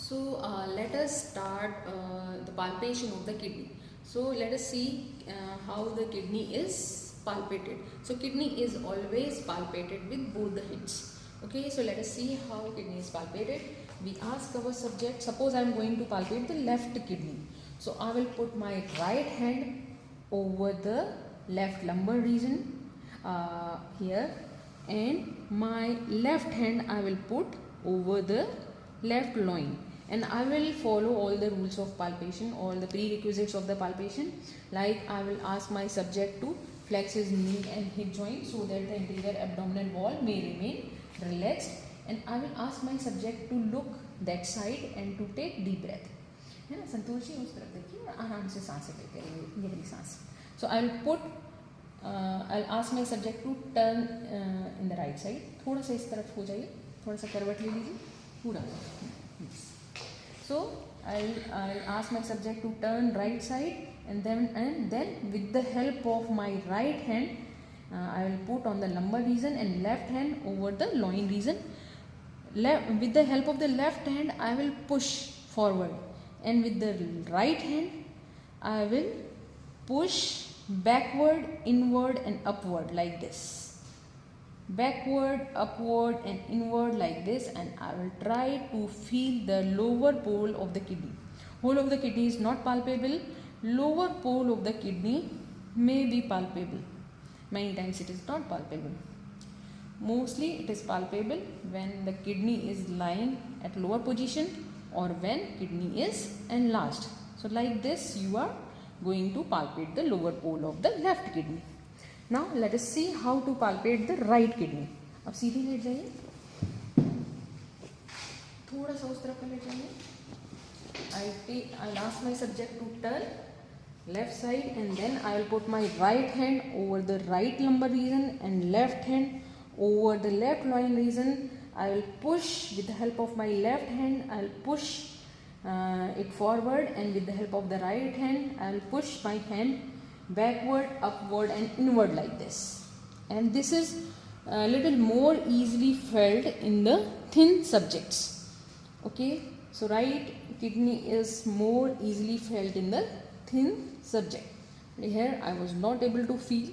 So let us start the palpation of the kidney. So let us see how the kidney is palpated. So kidney is always palpated with both the hands. Okay, so let us see how kidney is palpated. We ask our subject, suppose I am going to palpate the left kidney. So I will put my right hand over the left lumbar region here, and my left hand I will put over the left loin, and I will follow all the rules of palpation, all the prerequisites of the palpation. Like I will ask my subject to flex his knee and hip joint so that the interior abdominal wall may remain relaxed, and I will ask my subject to look that side and to take deep breath. है ना, संतोष जी उस तरफ देखिए और आराम से सांसें लेते रहिए, गहरी सांस. So I will put I'll ask my subject to turn in the right side. थोड़ा सा इस तरफ हो जाइए, थोड़ा सा करवट ले लीजिए पूरा. So I'll ask my subject to turn right side, and then with the help of my right hand I will put on the lumbar region and left hand over the loin region. With the help of the left hand I will push forward, and with the right hand I will push backward, inward and upward like this. Backward, upward and inward like this, and I will try to feel the lower pole of the kidney. Whole of the kidney is not palpable. Lower pole of the kidney may be palpable. Many times it is not palpable. Mostly it is palpable when the kidney is lying at lower position or when kidney is enlarged. So like this you are going to palpate the lower pole of the left kidney. Now let us see how to palpate the right kidney. अब सीधे late जाइए, थोड़ा सा उस तरफ late जाइए. I'll ask my subject to turn left side, and then I will put my right hand over the right lumbar region and left hand over the left loin region. I will push with the help of my left hand. I will push it forward, and with the help of the right hand I will push my hand backward, upward and inward like this. And this is a little more easily felt in the thin subjects. Okay, so right kidney is more easily felt in the thin subject. Here I was not able to feel,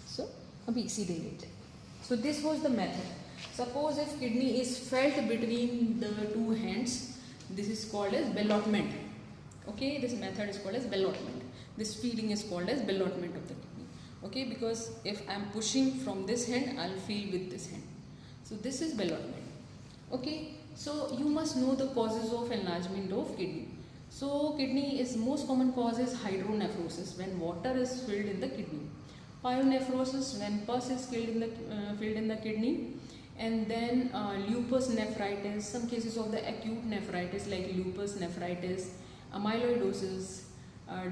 so abhi seedhe let jaye. So this was the method. Suppose if kidney is felt between the two hands, this is called as ballotment. Okay, this method is called as ballotment. This feeling is called as ballotment of the kidney. Okay, because if I am pushing from this hand, I will feel with this hand. So this is ballotment. Okay, so you must know the causes of enlargement of kidney. So kidney is most common cause is hydronephrosis, when water is filled in the kidney. Pyonephrosis, when pus is filled in the kidney. And then lupus nephritis, some cases of the acute nephritis like lupus nephritis, amyloidosis,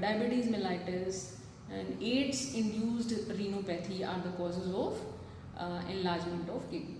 diabetes mellitus and AIDS induced renopathy are the causes of enlargement of kidney.